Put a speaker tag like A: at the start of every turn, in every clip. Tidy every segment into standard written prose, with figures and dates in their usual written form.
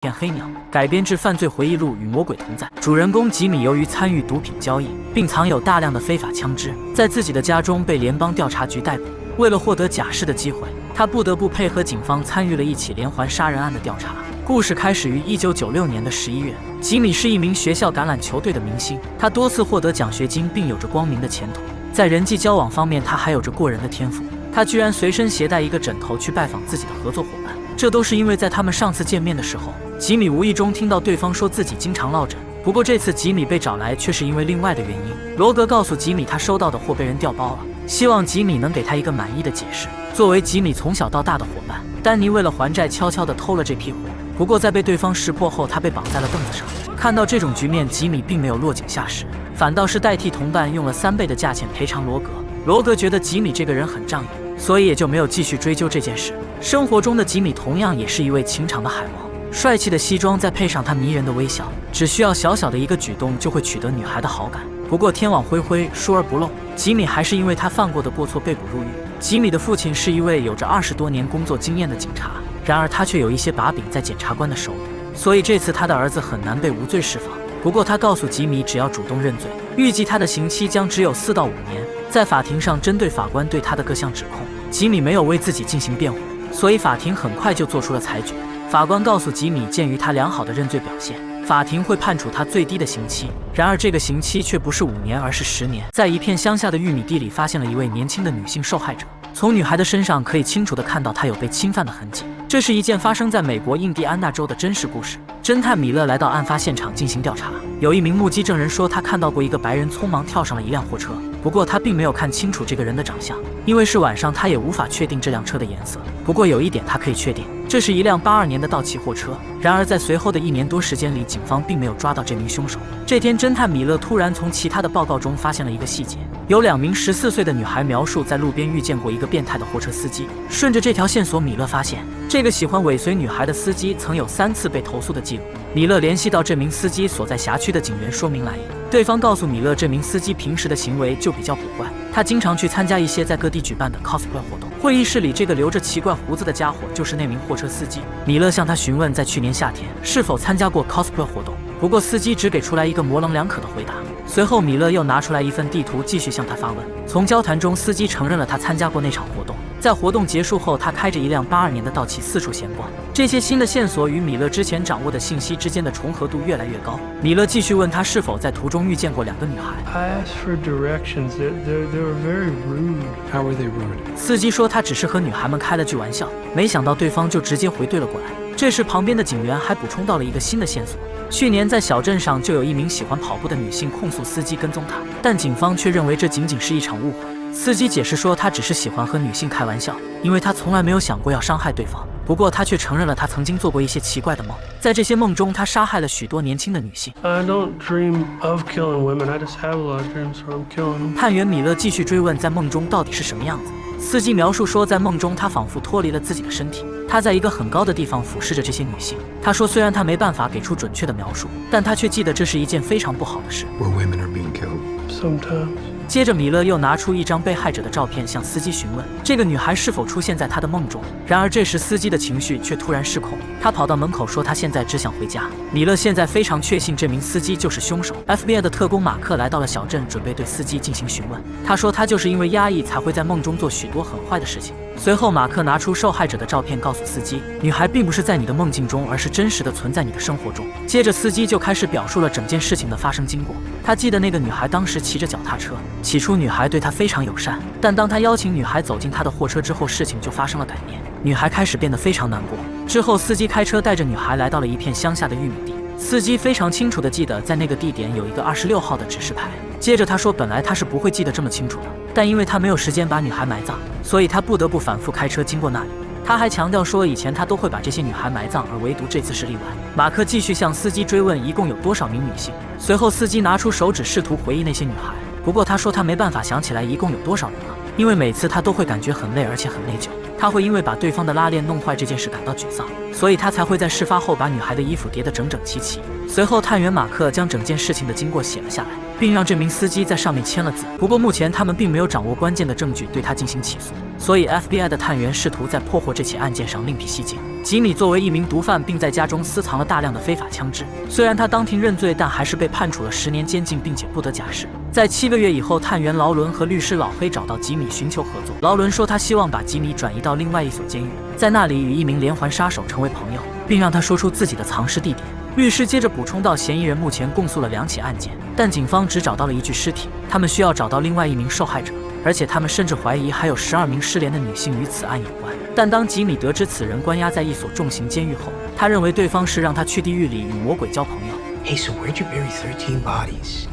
A: 片黑鸟改编自犯罪回忆录《与魔鬼同在》，主人公吉米由于参与毒品交易，并藏有大量的非法枪支，在自己的家中被联邦调查局逮捕。为了获得假释的机会，他不得不配合警方参与了一起连环杀人案的调查。故事开始于1996年的11月，吉米是一名学校橄榄球队的明星，他多次获得奖学金，并有着光明的前途。在人际交往方面，他还有着过人的天赋。他居然随身携带一个枕头去拜访自己的合作伙伴，这都是因为在他们上次见面的时候，吉米无意中听到对方说自己经常落枕。不过这次吉米被找来却是因为另外的原因。罗格告诉吉米他收到的货被人调包了，希望吉米能给他一个满意的解释。作为吉米从小到大的伙伴，丹尼为了还债悄悄地偷了这批货，不过在被对方识破后，他被绑在了凳子上。看到这种局面，吉米并没有落井下石，反倒是代替同伴用了3倍的价钱赔偿罗格。罗格觉得吉米这个人很仗义，所以也就没有继续追究这件事。生活中的吉米同样也是一位情场的海王，帅气的西装再配上他迷人的微笑，只需要小小的一个举动就会取得女孩的好感。不过天网恢恢，疏而不漏，吉米还是因为他犯过的过错被捕入狱。吉米的父亲是一位有着20多年工作经验的警察，然而他却有一些把柄在检察官的手里，所以这次他的儿子很难被无罪释放。不过他告诉吉米，只要主动认罪，预计他的刑期将只有4到5年。在法庭上，针对法官对他的各项指控，吉米没有为自己进行辩护，所以法庭很快就做出了裁决。法官告诉吉米，鉴于他良好的认罪表现，法庭会判处他最低的刑期。然而这个刑期却不是5年，而是10年。在一片乡下的玉米地里发现了一位年轻的女性受害者，从女孩的身上可以清楚地看到她有被侵犯的痕迹。这是一件发生在美国印第安纳州的真实故事。侦探米勒来到案发现场进行调查，有一名目击证人说他看到过一个白人匆忙跳上了一辆货车，不过他并没有看清楚这个人的长相，因为是晚上，他也无法确定这辆车的颜色。不过有一点他可以确定，这是一辆82年的道奇货车。然而在随后的1年多时间里，警方并没有抓到这名凶手。这天，侦探米勒突然从其他的报告中发现了一个细节，有2名14岁的女孩描述在路边遇见过一个变态的货车司机。顺着这条线索，米勒发现这个喜欢尾随女孩的司机曾有3次被投诉的记录。米勒联系到这名司机所在辖区的警员，说明来意。对方告诉米勒，这名司机平时的行为就比较古怪，他经常去参加一些在各地举办的 cosplay 活动。会议室里这个留着奇怪胡子的家伙就是那名货车司机。米勒向他询问在去年夏天是否参加过 cosplay 活动，不过司机只给出来一个模棱两可的回答。随后米勒又拿出来一份地图，继续向他发问。从交谈中，司机承认了他参加过那场活动。在活动结束后，他开着一辆82年的道奇四处闲逛。这些新的线索与米勒之前掌握的信息之间的重合度越来越高。米勒继续问他是否在途中遇见过2个女孩。
B: I asked for directions. They were very rude.
C: How were they rude?
A: 司机说他只是和女孩们开了句玩笑，没想到对方就直接回怼了过来。这时旁边的警员还补充到了一个新的线索，去年在小镇上就有一名喜欢跑步的女性控诉司机跟踪她，但警方却认为这仅仅是一场误会。司机解释说他只是喜欢和女性开玩笑，因为他从来没有想过要伤害对方。不过他却承认了他曾经做过一些奇怪的梦，在这些梦中他杀害了许多年轻的女性。
B: I don't dream of killing women. I just have a lot of dreams where I'm killing them.
A: 探员米勒继续追问在梦中到底是什么样子。司机描述说，在梦中他仿佛脱离了自己的身体，他在一个很高的地方俯视着这些女性。他说虽然他没办法给出准确的描述，但他却记得这是一件非常不好的事。
C: Where women are being killed.
B: Sometimes.
A: 接着米勒又拿出一张被害者的照片，向司机询问这个女孩是否出现在他的梦中。然而这时司机的情绪却突然失控，他跑到门口说他现在只想回家。米勒现在非常确信这名司机就是凶手。 FBI 的特工马克来到了小镇，准备对司机进行询问。他说他就是因为压抑才会在梦中做许多很坏的事情。随后马克拿出受害者的照片，告诉司机女孩并不是在你的梦境中，而是真实的存在你的生活中。接着司机就开始表述了整件事情的发生经过。他记得那个女孩当时骑着脚踏车，起初女孩对他非常友善，但当他邀请女孩走进他的货车之后，事情就发生了改变。女孩开始变得非常难过。之后司机开车带着女孩来到了一片乡下的玉米地。司机非常清楚地记得在那个地点有一个26号的指示牌。接着他说本来他是不会记得这么清楚的，但因为他没有时间把女孩埋葬，所以他不得不反复开车经过那里。他还强调说以前他都会把这些女孩埋葬，而唯独这次是例外。马克继续向司机追问一共有多少名女性。随后司机拿出手指试图回忆那些女孩，不过他说他没办法想起来一共有多少人了，因为每次他都会感觉很累而且很内疚。他会因为把对方的拉链弄坏这件事感到沮丧，所以他才会在事发后把女孩的衣服叠得整整齐齐。随后探员马克将整件事情的经过写了下来，并让这名司机在上面签了字。不过目前他们并没有掌握关键的证据对他进行起诉，所以 FBI 的探员试图在破获这起案件上另辟蹊径。吉米作为一名毒贩，并在家中私藏了大量的非法枪支。虽然他当庭认罪，但还是被判处了10年监禁，并且不得假释。在7个月以后，探员劳伦和律师老黑找到吉米寻求合作。劳伦说他希望把吉米转移到另外一所监狱，在那里与一名连环杀手成为朋友，并让他说出自己的藏尸地点。律师接着补充到，嫌疑人目前供诉了2起案件，但警方只找到了1具尸体，他们需要找到另外1名受害者，而且他们甚至怀疑还有12名失联的女性与此案有关。但当吉米得知此人关押在一所重刑监狱后，他认为对方是让他去地狱里与魔鬼交朋友。
D: Hey, so where'd you bury 13 bodies?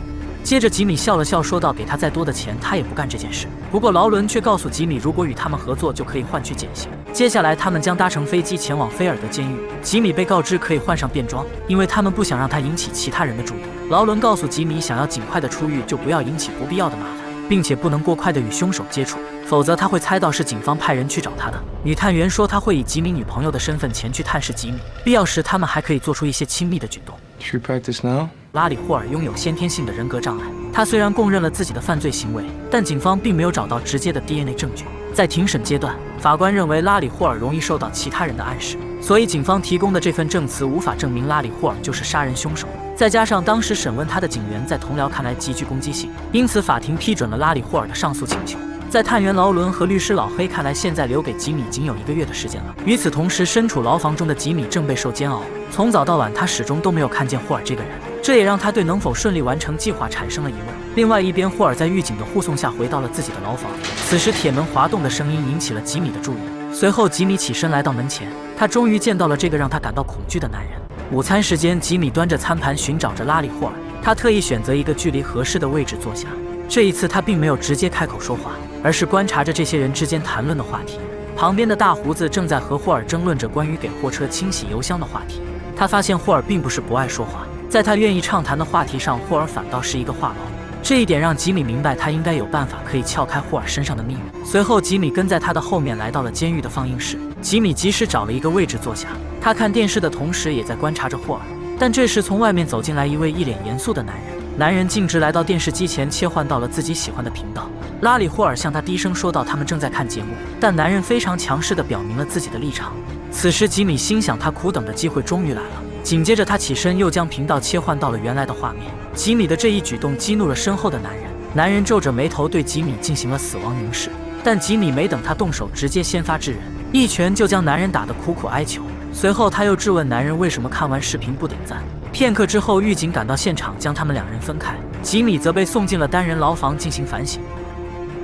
A: 接着吉米笑了笑，说道：“给他再多的钱，他也不干这件事。”不过劳伦却告诉吉米，如果与他们合作，就可以换取减刑。接下来，他们将搭乘飞机前往菲尔德监狱。吉米被告知可以换上便装，因为他们不想让他引起其他人的注意。劳伦告诉吉米，想要尽快的出狱，就不要引起不必要的麻烦，并且不能过快的与凶手接触，否则他会猜到是警方派人去找他的。女探员说，她会以吉米女朋友的身份前去探视吉米，必要时他们还可以做出一些亲密的举动。
C: Should we practice now?
A: 拉里·霍尔拥有先天性的人格障碍，他虽然供认了自己的犯罪行为，但警方并没有找到直接的 DNA 证据。在庭审阶段，法官认为拉里·霍尔容易受到其他人的暗示，所以警方提供的这份证词无法证明拉里·霍尔就是杀人凶手。再加上当时审问他的警员在同僚看来极具攻击性，因此法庭批准了拉里·霍尔的上诉请求。在探员劳伦和律师老黑看来，现在留给吉米仅有1个月的时间了。与此同时，身处牢房中的吉米正备受煎熬，从早到晚他始终都没有看见霍尔这个人，这也让他对能否顺利完成计划产生了疑问。另外一边，霍尔在狱警的护送下回到了自己的牢房。此时铁门滑动的声音引起了吉米的注意，随后吉米起身来到门前，他终于见到了这个让他感到恐惧的男人。午餐时间，吉米端着餐盘寻找着拉里·霍尔，他特意选择一个距离合适的位置坐下。这一次他并没有直接开口说话，而是观察着这些人之间谈论的话题。旁边的大胡子正在和霍尔争论着关于给货车清洗油箱的话题。他发现霍尔并不是不爱说话，在他愿意畅谈的话题上，霍尔反倒是一个话痨。这一点让吉米明白他应该有办法可以撬开霍尔身上的秘密。随后吉米跟在他的后面来到了监狱的放映室，吉米及时找了一个位置坐下，他看电视的同时也在观察着霍尔。但这时从外面走进来一位一脸严肃的男人，男人径直来到电视机前，切换到了自己喜欢的频道。拉里·霍尔向他低声说道，他们正在看节目，但男人非常强势地表明了自己的立场。此时吉米心想，他苦等的机会终于来了。紧接着他起身又将频道切换到了原来的画面。吉米的这一举动激怒了身后的男人，男人皱着眉头对吉米进行了死亡凝视，但吉米没等他动手，直接先发制人，一拳就将男人打得苦苦哀求。随后他又质问男人为什么看完视频不点赞。片刻之后，狱警赶到现场将他们2人分开，吉米则被送进了单人牢房进行反省。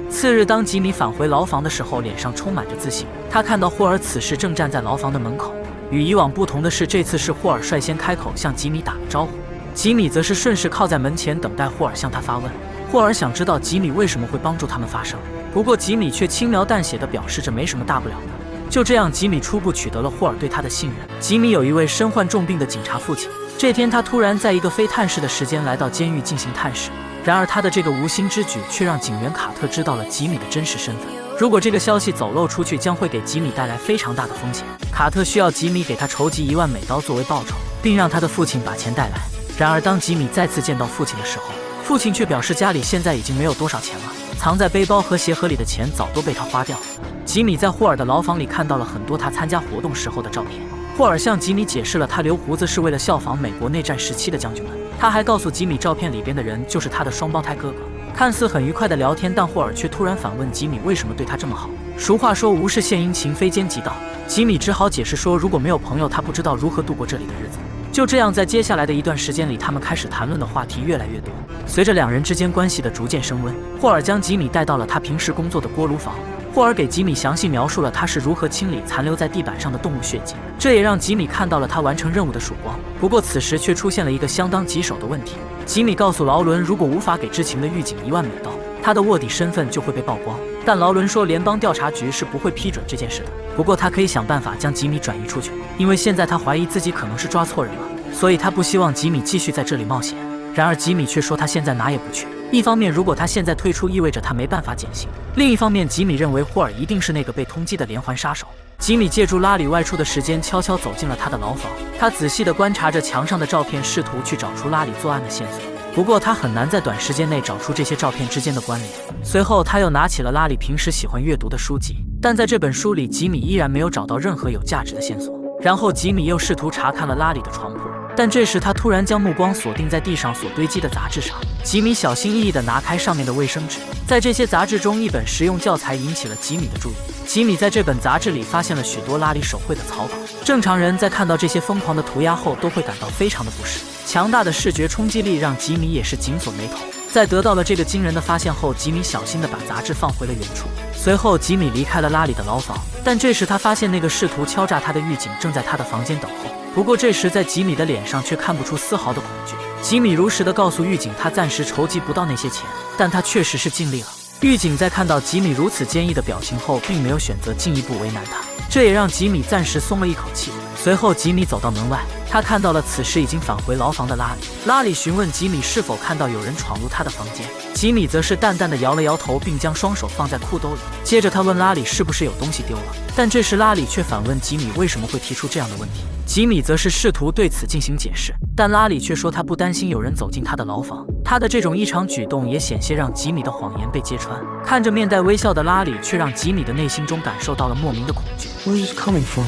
A: 次日，当吉米返回牢房的时候，脸上充满着自信。他看到霍尔此时正站在牢房的门口，与以往不同的是，这次是霍尔率先开口向吉米打了招呼，吉米则是顺势靠在门前等待霍尔向他发问。霍尔想知道吉米为什么会帮助他们发声，不过吉米却轻描淡写地表示着没什么大不了的。就这样，吉米初步取得了霍尔对他的信任。吉米有一位身患重病的警察父亲，这天他突然在一个非探视的时间来到监狱进行探视，然而他的这个无心之举却让警员卡特知道了吉米的真实身份。如果这个消息走漏出去，将会给吉米带来非常大的风险。卡特需要吉米给他筹集1万美刀作为报酬，并让他的父亲把钱带来。然而当吉米再次见到父亲的时候，父亲却表示家里现在已经没有多少钱了，藏在背包和鞋盒里的钱早都被他花掉了。吉米在霍尔的牢房里看到了很多他参加活动时候的照片。霍尔向吉米解释了他留胡子是为了效仿美国内战时期的将军们。他还告诉吉米，照片里边的人就是他的双胞胎哥哥。看似很愉快的聊天，但霍尔却突然反问吉米为什么对他这么好。俗话说无事献殷勤，非奸即盗。吉米只好解释说，如果没有朋友，他不知道如何度过这里的日子。就这样，在接下来的一段时间里，他们开始谈论的话题越来越多。随着2人之间关系的逐渐升温，霍尔将吉米带到了他平时工作的锅炉房。霍尔给吉米详细描述了他是如何清理残留在地板上的动物血迹，这也让吉米看到了他完成任务的曙光。不过此时却出现了一个相当棘手的问题。吉米告诉劳伦，如果无法给知情的狱警1万美刀，他的卧底身份就会被曝光。但劳伦说联邦调查局是不会批准这件事的，不过他可以想办法将吉米转移出去，因为现在他怀疑自己可能是抓错人了，所以他不希望吉米继续在这里冒险。然而吉米却说他现在哪也不去，一方面如果他现在退出意味着他没办法减刑，另一方面吉米认为霍尔一定是那个被通缉的连环杀手。吉米借助拉里外出的时间悄悄走进了他的牢房，他仔细地观察着墙上的照片，试图去找出拉里作案的线索。不过他很难在短时间内找出这些照片之间的关联。随后他又拿起了拉里平时喜欢阅读的书籍，但在这本书里吉米依然没有找到任何有价值的线索。然后吉米又试图查看了拉里的床铺，但这时他突然将目光锁定在地上所堆积的杂志上。吉米小心翼翼地拿开上面的卫生纸，在这些杂志中，一本实用教材引起了吉米的注意。吉米在这本杂志里发现了许多拉里手绘的草稿。正常人在看到这些疯狂的涂鸦后，都会感到非常的不适。强大的视觉冲击力让吉米也是紧锁眉头。在得到了这个惊人的发现后，吉米小心地把杂志放回了原处。随后，吉米离开了拉里的牢房，但这时他发现那个试图敲诈他的狱警正在他的房间等候。不过这时在吉米的脸上却看不出丝毫的恐惧。吉米如实地告诉狱警，他暂时筹集不到那些钱，但他确实是尽力了。狱警在看到吉米如此坚毅的表情后，并没有选择进一步为难他，这也让吉米暂时松了一口气。随后，吉米走到门外，他看到了此时已经返回牢房的拉里。拉里询问吉米是否看到有人闯入他的房间，吉米则是淡淡的摇了摇头，并将双手放在裤兜里。接着他问拉里是不是有东西丢了，但这时拉里却反问吉米为什么会提出这样的问题。吉米则是试图对此进行解释，但拉里却说他不担心有人走进他的牢房。他的这种异常举动也险些让吉米的谎言被揭穿。看着面带微笑的拉里，却让吉米的内心中感受到了莫名的恐惧。
C: Where's this coming from?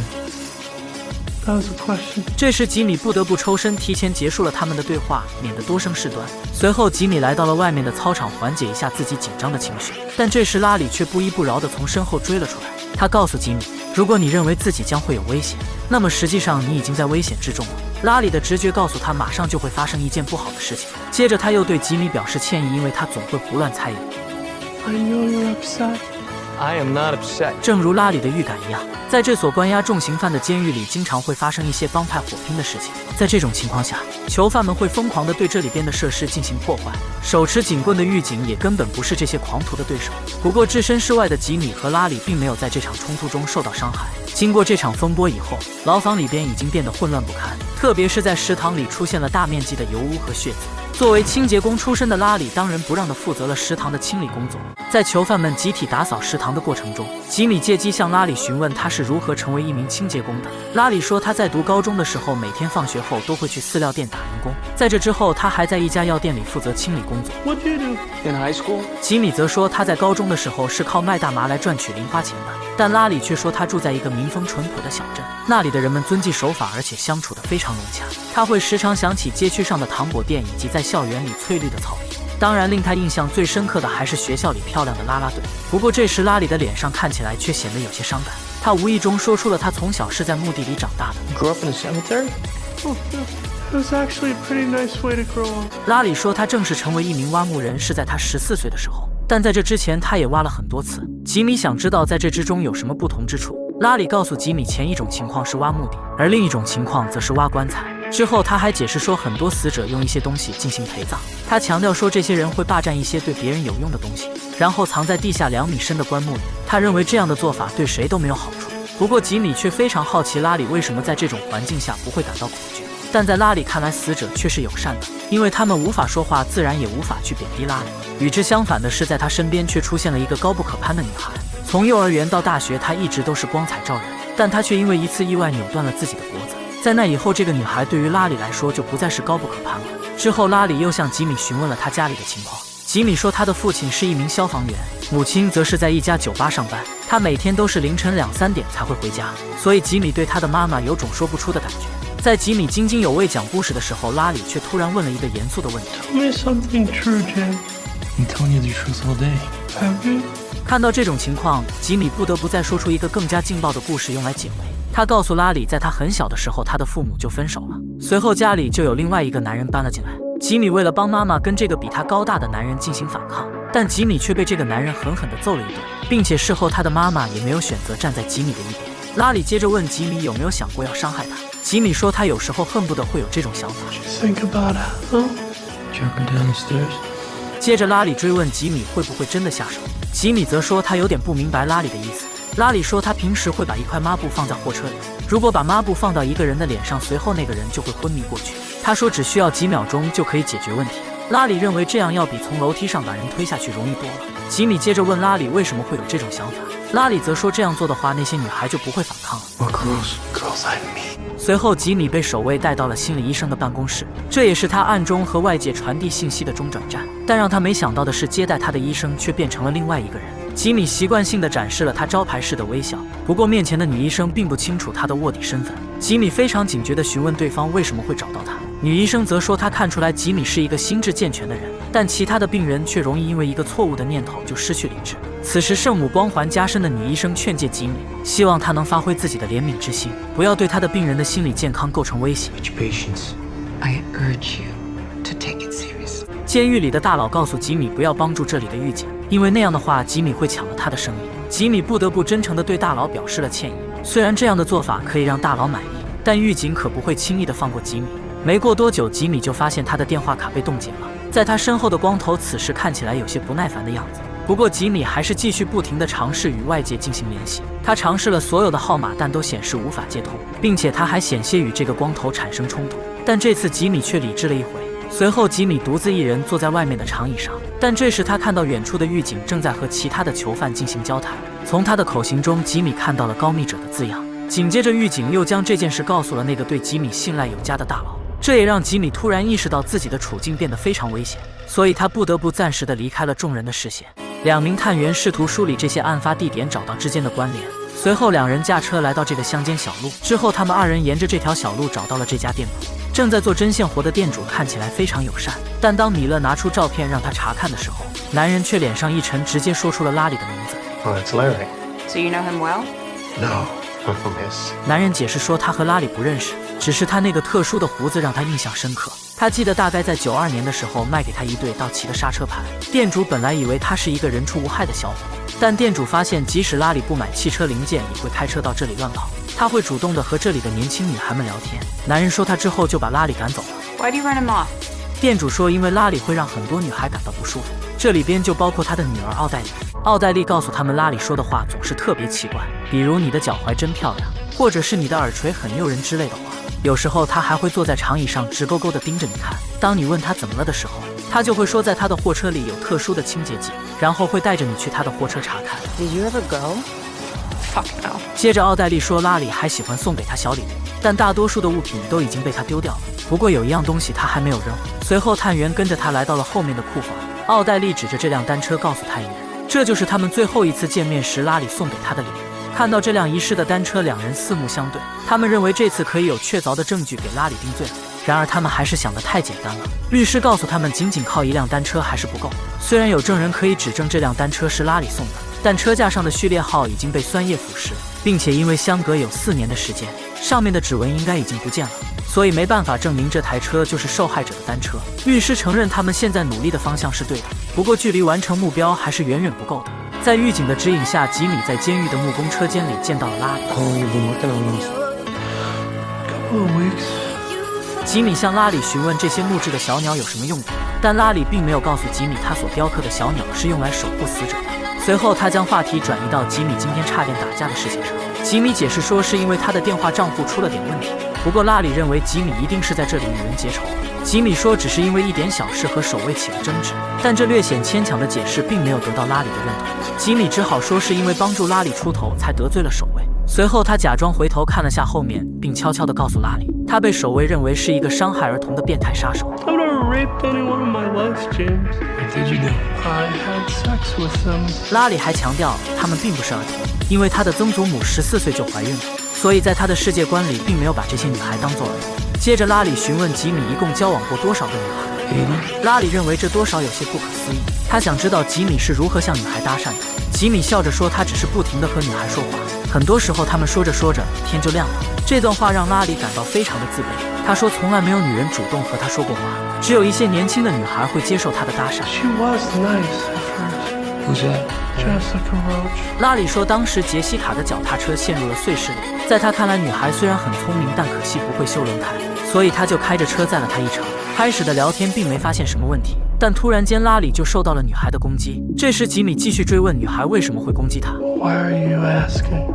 B: That was a question.
A: 这时吉米不得不抽身，提前结束了他们的对话，免得多生事端。随后吉米来到了外面的操场，缓解一下自己紧张的情绪。但这时拉里却不依不饶地从身后追了出来。他告诉吉米，如果你认为自己将会有危险，那么实际上你已经在危险之中了。拉里的直觉告诉他，马上就会发生一件不好的事情。接着他又对吉米表示歉意，因为他总会胡乱猜疑。
B: I know you're upset.
D: I am not upset.
A: 正如拉里的预感一样，在这所关押重刑犯的监狱里，经常会发生一些帮派火拼的事情。在这种情况下，囚犯们会疯狂地对这里边的设施进行破坏。手持警棍的狱警也根本不是这些狂徒的对手。不过置身事外的吉米和拉里并没有在这场冲突中受到伤害。经过这场风波以后，牢房里边已经变得混乱不堪，特别是在食堂里出现了大面积的油污和血渍。作为清洁工出身的拉里，当仁不让地负责了食堂的清理工作。在囚犯们集体打扫食堂的过程中，吉米借机向拉里询问他是如何成为一名清洁工的。拉里说他在读高中的时候，每天放学后都会去饲料店打零工。在这之后，他还在一家药店里负责清理工作。
B: What do you do?
D: In high school?
A: 吉米则说他在高中的时候是靠卖大麻来赚取零花钱的，但拉里却说他住在一个民风淳朴的小镇，那里的人们遵纪守法，而且相处得非常融洽。他会时常想起街区上的糖果店以及在校园里翠绿的草坪。当然，令他印象最深刻的还是学校里漂亮的啦啦队。不过这时拉里的脸上看起来却显得有些伤感，他无意中说出了他从小是在墓地里长大的。
D: You grew up in a cemetery?
B: Oh, it was actually a pretty nice way to grow up.
A: 拉里说他正式成为一名挖墓人是在他14岁的时候，但在这之前他也挖了很多次。吉米想知道在这之中有什么不同之处。拉里告诉吉米，前一种情况是挖墓地，而另一种情况则是挖棺材。之后他还解释说，很多死者用一些东西进行陪葬。他强调说，这些人会霸占一些对别人有用的东西，然后藏在地下2米深的棺木里。他认为这样的做法对谁都没有好处。不过吉米却非常好奇拉里为什么在这种环境下不会感到恐惧。但在拉里看来，死者却是友善的，因为他们无法说话，自然也无法去贬低拉里。与之相反的是，在他身边却出现了一个高不可攀的女孩。从幼儿园到大学，她一直都是光彩照人，但她却因为一次意外扭断了自己的脖子。在那以后，这个女孩对于拉里来说就不再是高不可攀了。之后，拉里又向吉米询问了他家里的情况。吉米说，他的父亲是一名消防员，母亲则是在一家酒吧上班，他每天都是凌晨2、3点才会回家，所以吉米对他的妈妈有种说不出的感觉。在吉米津津有味讲故事的时候，拉里却突然问了一个严肃的问题。
B: Tell me something true, Jim.
C: I'm telling you the truth all day.
B: Have you?
A: 看到这种情况，吉米不得不再说出一个更加劲爆的故事用来解围。他告诉拉里，在他很小的时候，他的父母就分手了，随后家里就有另外一个男人搬了进来。吉米为了帮妈妈跟这个比他高大的男人进行反抗，但吉米却被这个男人狠狠地揍了一顿，并且事后他的妈妈也没有选择站在吉米的一边。拉里接着问吉米有没有想过要伤害他，吉米说他有时候恨不得会有这种想法。
B: Think about it, huh?
C: Jerk her down the stairs.
A: 接着拉里追问吉米会不会真的下手，吉米则说他有点不明白拉里的意思。拉里说他平时会把一块抹布放在货车里，如果把抹布放到一个人的脸上，随后那个人就会昏迷过去。他说只需要几秒钟就可以解决问题。拉里认为这样要比从楼梯上把人推下去容易多了。吉米接着问拉里为什么会有这种想法，拉里则说这样做的话，那些女孩就不会反抗了。
C: What girls? Girls like me.
A: 随后吉米被守卫带到了心理医生的办公室，这也是他暗中和外界传递信息的中转站。但让他没想到的是，接待他的医生却变成了另外一个人。吉米习惯性地展示了他招牌式的微笑，不过面前的女医生并不清楚他的卧底身份。吉米非常警觉地询问对方为什么会找到他，女医生则说她看出来吉米是一个心智健全的人，但其他的病人却容易因为一个错误的念头就失去理智。此时圣母光环加深的女医生劝诫吉米，希望他能发挥自己的怜悯之心，不要对他的病人的心理健康构成威胁。
E: I urge you to take it seriously.
A: 监狱里的大佬告诉吉米不要帮助这里的狱警，因为那样的话吉米会抢了他的生意。吉米不得不真诚地对大佬表示了歉意，虽然这样的做法可以让大佬满意，但狱警可不会轻易地放过吉米。没过多久，吉米就发现他的电话卡被冻结了，在他身后的光头此时看起来有些不耐烦的样子。不过吉米还是继续不停地尝试与外界进行联系，他尝试了所有的号码，但都显示无法接通，并且他还险些与这个光头产生冲突。但这次吉米却理智了一回。随后吉米独自一人坐在外面的长椅上，但这时他看到远处的狱警正在和其他的囚犯进行交谈，从他的口型中吉米看到了高密者的字样。紧接着狱警又将这件事告诉了那个对吉米信赖有加的大佬，这也让吉米突然意识到自己的处境变得非常危险，所以他不得不暂时地离开了众人的视线。2名探员试图梳理这些案发地点，找到之间的关联。随后2人驾车来到这个乡间小路，之后他们2人沿着这条小路找到了这家店铺。正在做针线活的店主看起来非常友善，但当米勒拿出照片让他查看的时候，男人却脸上一沉，直接说出了拉里的名字。
C: Oh, it's Larry.
E: So you know him well?
C: No. Yes.
A: 男人解释说他和拉里不认识，只是他那个特殊的胡子让他印象深刻。他记得大概在92年的时候卖给他一对道奇的刹车盘。店主本来以为他是一个人畜无害的小伙，但店主发现即使拉里不买汽车零件也会开车到这里乱跑，他会主动的和这里的年轻女孩们聊天。男人说他之后就把拉里赶走了。
E: Why do you run him off?
A: 店主说因为拉里会让很多女孩感到不舒服，这里边就包括他的女儿奥黛丽。奥黛丽告诉他们拉里说的话总是特别奇怪，比如你的脚踝真漂亮，或者是你的耳垂很诱人之类的话。有时候他还会坐在长椅上直勾勾地盯着你看，当你问他怎么了的时候，他就会说在他的货车里有特殊的清洁剂，然后会带着你去他的货车查看。
E: Did you ever go? Fuck no.
A: 接着奥黛丽说拉里还喜欢送给他小礼物，但大多数的物品都已经被他丢掉了，不过有一样东西他还没有扔。随后探员跟着他来到了后面的库房，奥黛丽指着这辆单车告诉探员，这就是他们最后一次见面时拉里送给他的礼物。看到这辆遗失的单车，2人四目相对，他们认为这次可以有确凿的证据给拉里定罪了。然而他们还是想得太简单了。律师告诉他们，仅仅靠一辆单车还是不够，虽然有证人可以指证这辆单车是拉里送的，但车架上的序列号已经被酸液腐蚀，并且因为相隔有4年的时间，上面的指纹应该已经不见了，所以没办法证明这台车就是受害者的单车。律师承认他们现在努力的方向是对的，不过距离完成目标还是远远不够的。在狱警的指引下，吉米在监狱的木工车间里见到了拉里。
C: How long you been working on those?
B: Couple of weeks.
A: 吉米向拉里询问这些木质的小鸟有什么用途，但拉里并没有告诉吉米他所雕刻的小鸟是用来守护死者的。随后他将话题转移到吉米今天差点打架的事情上。吉米解释说是因为他的电话账户出了点问题，不过拉里认为吉米一定是在这里与人结仇。吉米说只是因为一点小事和守卫起了争执，但这略显牵强的解释并没有得到拉里的认同。吉米只好说是因为帮助拉里出头才得罪了守卫。随后他假装回头看了下后面，并悄悄地告诉拉里，他被守卫认为是一个伤害儿童的变态杀手。
B: I've never raped anyone in my life, James.
C: What did you do?
B: I had sex with them.
A: 拉里还强调他们并不是儿童，因为他的曾祖母14岁就怀孕了，所以在他的世界观里并没有把这些女孩当作儿童。接着拉里询问吉米一共交往过多少个女孩，拉里认为这多少有些不可思议，他想知道吉米是如何向女孩搭讪的。吉米笑着说他只是不停地和女孩说话，很多时候他们说着说着天就亮了。这段话让拉里感到非常的自卑，他说从来没有女人主动和他说过话，只有一些年轻的女孩会接受他的搭讪。
B: She was nice at first.
C: Who's that?
B: Jessica Roach.
A: 拉里说当时杰西卡的脚踏车陷入了碎石里，在他看来女孩虽然很聪明，但可惜不会修轮胎，所以他就开着车载了她一程。开始的聊天并没发现什么问题，但突然间拉里就受到了女孩的攻击。这时吉米继续追问女孩为什么会攻击他。
B: Why are you asking?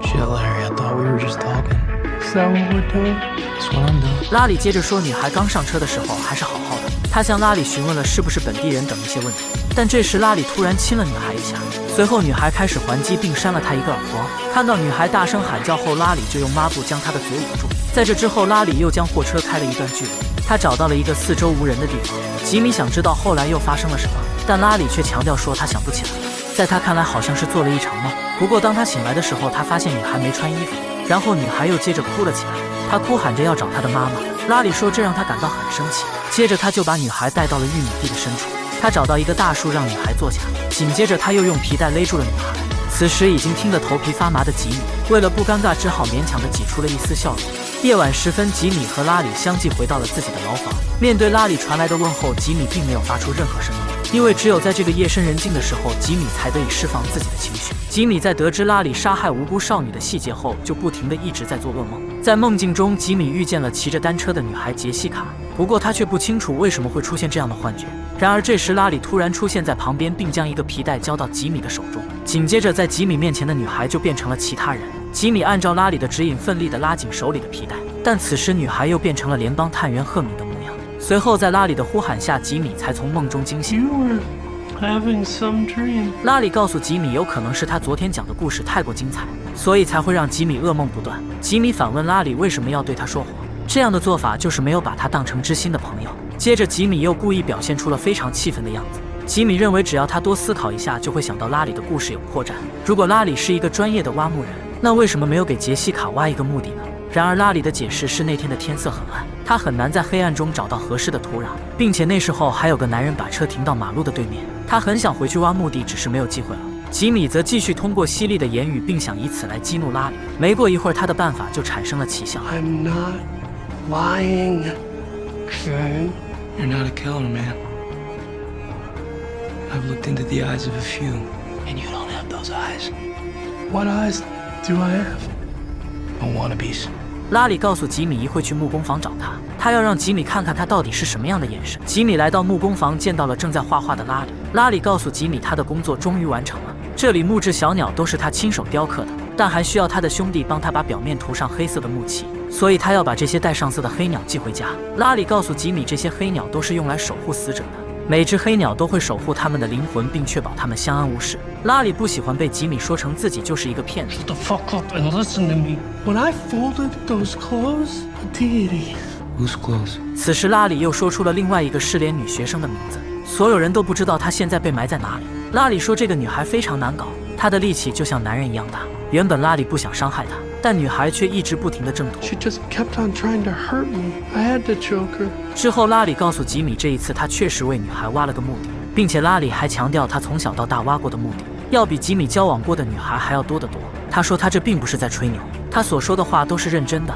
C: Shit, Larry, I thought we were just talking.
B: Is that what we're doing?
C: That's what I'm doing.
A: 拉里接着说女孩刚上车的时候还是好好的，他向拉里询问了是不是本地人等一些问题，但这时拉里突然亲了女孩一下，随后女孩开始还击并扇了他一个耳光。看到女孩大声喊叫后，拉里就用抹布将她的嘴捂住。在这之后，拉里又将货车开了一段距离，他找到了一个四周无人的地方。吉米想知道后来又发生了什么，但拉里却强调说他想不起来了。在他看来好像是做了一场梦。不过当他醒来的时候，他发现女孩没穿衣服，然后女孩又接着哭了起来，她哭喊着要找她的妈妈。拉里说这让他感到很生气，接着他就把女孩带到了玉米地的深处，他找到一个大树让女孩坐下，紧接着他又用皮带勒住了女孩。此时已经听得头皮发麻的吉米，为了不尴尬，只好勉强地挤出了一丝笑容。夜晚时分，吉米和拉里相继回到了自己的牢房。面对拉里传来的问候，吉米并没有发出任何声音，因为只有在这个夜深人静的时候，吉米才得以释放自己的情绪。吉米在得知拉里杀害无辜少女的细节后，就不停地一直在做噩梦。在梦境中，吉米遇见了骑着单车的女孩杰西卡，不过他却不清楚为什么会出现这样的幻觉。然而这时，拉里突然出现在旁边，并将一个皮带交到吉米的手中。紧接着，在吉米面前的女孩就变成了其他人。吉米按照拉里的指引，奋力地拉紧手里的皮带，但此时女孩又变成了联邦探员赫敏的模样。随后，在拉里的呼喊下，吉米才从梦中惊醒。
B: You were having some dream.
A: 拉里告诉吉米，有可能是他昨天讲的故事太过精彩，所以才会让吉米噩梦不断。吉米反问拉里为什么要对他说谎，这样的做法就是没有把他当成知心的朋友。接着，吉米又故意表现出了非常气愤的样子。吉米认为，只要他多思考一下，就会想到拉里的故事有破绽。如果拉里是一个专业的挖墓人，那为什么没有给杰西卡挖一个墓地呢？然而拉里的解释是那天的天色很暗，他很难在黑暗中找到合适的土壤，并且那时候还有个男人把车停到马路的对面，他很想回去挖墓地，只是没有机会了。吉米则继续通过犀利的言语，并想以此来激怒拉里。没过一会儿，他的办法就产生了奇效。
B: I'm not lying. Okay.
C: You're not a killer, man. I've looked into the eyes of a few, and you don't have those eyes.
B: What eyes do I have?
C: No wannabes.
A: 拉里告诉吉米一会去木工房找他，他要让吉米看看他到底是什么样的眼神。吉米来到木工房，见到了正在画画的拉里。拉里告诉吉米，他的工作终于完成了，这里木质小鸟都是他亲手雕刻的，但还需要他的兄弟帮他把表面涂上黑色的木漆，所以他要把这些带上色的黑鸟寄回家。拉里告诉吉米，这些黑鸟都是用来守护死者的，每只黑鸟都会守护他们的灵魂，并确保他们相安无事。拉里不喜欢被吉米说成自己就是一个骗子。
B: Shut the fuck up and listen to me. When I folded those clothes, a deity.
C: Who's close?
A: 此时拉里又说出了另外一个失联女学生的名字，所有人都不知道她现在被埋在哪里。拉里说这个女孩非常难搞，她的力气就像男人一样大。原本拉里不想伤害她，但女孩却一直不停地挣脱。
B: She just kept on trying to hurt me. I had to choke her.
A: 之后拉里告诉吉米，这一次他确实为女孩挖了个墓地，并且拉里还强调他从小到大挖过的墓地要比吉米交往过的女孩还要多得多。他说他这并不是在吹牛，他所说的话都是认真的。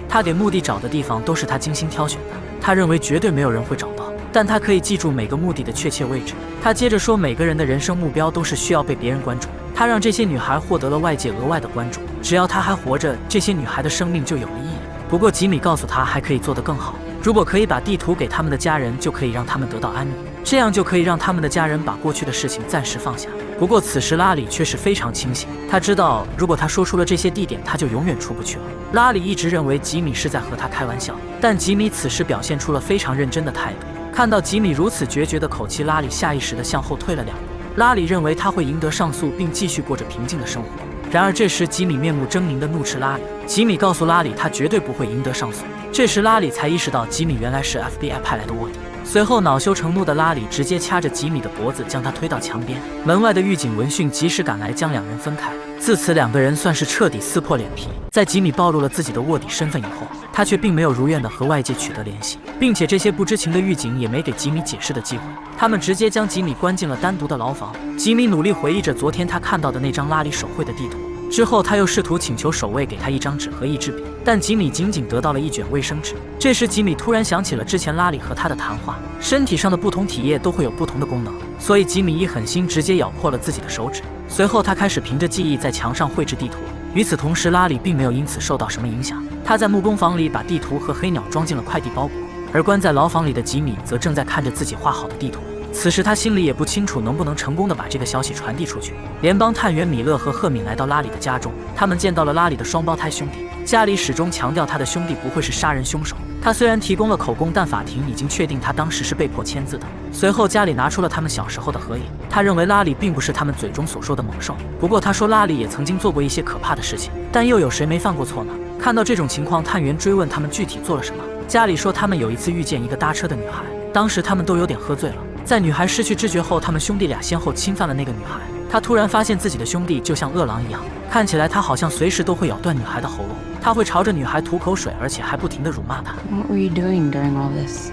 A: 他给墓地找的地方都是他精心挑选的，他认为绝对没有人会找到，但他可以记住每个墓地的确切位置。他接着说，每个人的人生目标都是需要被别人关注，他让这些女孩获得了外界额外的关注，只要他还活着，这些女孩的生命就有了意义。不过吉米告诉他还可以做得更好，如果可以把地图给他们的家人，就可以让他们得到安宁，这样就可以让他们的家人把过去的事情暂时放下。不过此时拉里却是非常清醒，他知道如果他说出了这些地点，他就永远出不去了。拉里一直认为吉米是在和他开玩笑，但吉米此时表现出了非常认真的态度。看到吉米如此决绝的口气，拉里下意识地向后退了2步。拉里认为他会赢得上诉，并继续过着平静的生活。然而这时吉米面目狰狞地怒斥拉里，吉米告诉拉里他绝对不会赢得上诉。这时拉里才意识到吉米原来是 FBI 派来的卧底。随后恼羞成怒的拉里直接掐着吉米的脖子，将他推到墙边。门外的狱警闻讯及时赶来，将2人分开。自此2个人算是彻底撕破脸皮。在吉米暴露了自己的卧底身份以后，他却并没有如愿的和外界取得联系，并且这些不知情的狱警也没给吉米解释的机会，他们直接将吉米关进了单独的牢房。吉米努力回忆着昨天他看到的那张拉里手绘的地图，之后他又试图请求守卫给他一张纸和一支笔，但吉米仅仅得到了一卷卫生纸。这时吉米突然想起了之前拉里和他的谈话，身体上的不同体液都会有不同的功能，所以吉米一狠心直接咬破了自己的手指。随后他开始凭着记忆在墙上绘制地图。与此同时，拉里并没有因此受到什么影响，他在木工房里把地图和黑鸟装进了快递包裹，而关在牢房里的吉米则正在看着自己画好的地图。此时他心里也不清楚能不能成功的把这个消息传递出去。联邦探员米勒和赫敏来到拉里的家中，他们见到了拉里的双胞胎兄弟。家里始终强调他的兄弟不会是杀人凶手，他虽然提供了口供，但法庭已经确定他当时是被迫签字的。随后家里拿出了他们小时候的合影，他认为拉里并不是他们嘴中所说的猛兽，不过他说拉里也曾经做过一些可怕的事情，但又有谁没犯过错呢？看到这种情况，探员追问他们具体做了什么。家里说他们有一次遇见一个搭车的女孩，当时他们都有点喝醉了，在女孩失去知觉后，他们兄弟俩先后侵犯了那个女孩。他突然发现自己的兄弟就像饿狼一样，看起来他好像随时都会咬断女孩的喉咙。他会朝着女孩吐口水，而且还不停地辱骂她。
E: What were you doing during all this?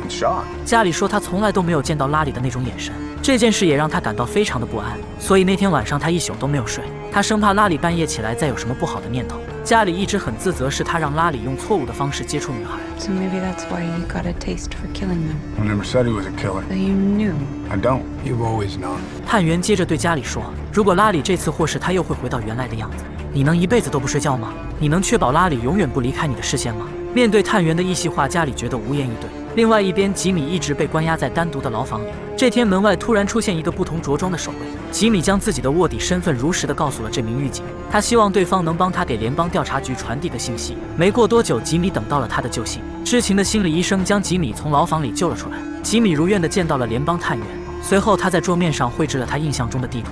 F: Shock.
A: 家里说他从来都没有见到拉里的那种眼神，这件事也让他感到非常的不安，所以那天晚上他一宿都没有睡。他生怕拉里半夜起来再有什么不好的念头。家里一直很自责，是他让拉里用错误的方式接触女孩。
E: So maybe that's why you got a taste for killing them.
F: I never said he was a killer.
E: So you knew.
F: I don't.
C: You've always known.
A: 探员接着对家里说：“如果拉里这次获释，他又会回到原来的样子，你能一辈子都不睡觉吗？你能确保拉里永远不离开你的视线吗？”面对探员的一席话，家里觉得无言以对。另外一边，吉米一直被关押在单独的牢房里。这天，门外突然出现一个不同着装的守卫。吉米将自己的卧底身份如实的告诉了这名狱警，他希望对方能帮他给联邦调查局传递个信息。没过多久，吉米等到了他的救星。知情的心理医生将吉米从牢房里救了出来。吉米如愿的见到了联邦探员，随后他在桌面上绘制了他印象中的地图。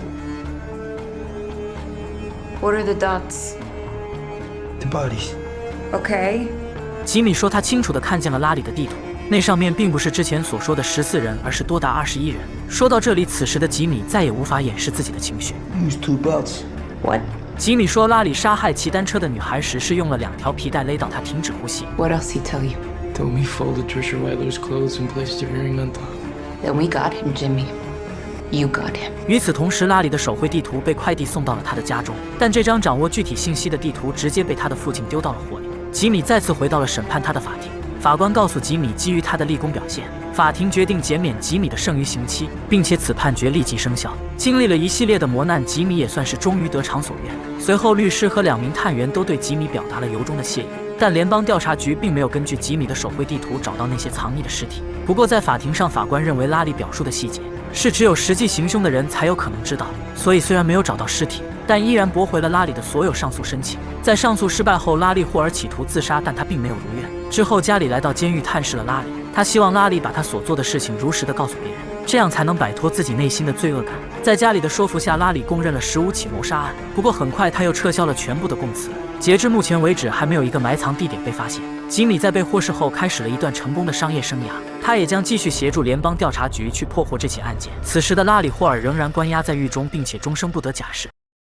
E: What are the dots?
C: The bodies.
E: Okay.
A: 吉米说他清楚地看见了拉里的地图，那上面并不是之前所说的14人，而是多达21人。说到这里，此时的吉米再也无法掩饰自己的情绪。
C: Use 2 belts.
E: What?
A: 吉米说，拉里杀害骑单车的女孩时是用了2条皮带勒到她停止呼吸。
E: What else he tell you?
C: Told me folded Trisha Weiler's clothes and placed her very mental.
E: Then we got him, Jimmy. You got him.
A: 与此同时，拉里的手绘地图被快递送到了他的家中，但这张掌握具体信息的地图直接被他的父亲丢到了火里。吉米再次回到了审判他的法庭，法官告诉吉米，基于他的立功表现，法庭决定减免吉米的剩余刑期，并且此判决立即生效。经历了一系列的磨难，吉米也算是终于得偿所愿。随后，律师和2名探员都对吉米表达了由衷的谢意，但联邦调查局并没有根据吉米的手绘地图找到那些藏匿的尸体。不过在法庭上，法官认为拉里表述的细节是只有实际行凶的人才有可能知道，所以虽然没有找到尸体，但依然驳回了拉里的所有上诉申请。在上诉失败后，拉里霍尔企图自杀，但他并没有如愿。之后，家里来到监狱探视了拉里，他希望拉里把他所做的事情如实的告诉别人，这样才能摆脱自己内心的罪恶感。在家里的说服下，拉里供认了15起谋杀案，不过很快他又撤销了全部的供词。截至目前为止，还没有一个埋藏地点被发现。吉米在被获释后开始了一段成功的商业生涯，他也将继续协助联邦调查局去破获这起案件。此时的拉里霍尔仍然关押在狱中，并且终生不得假释。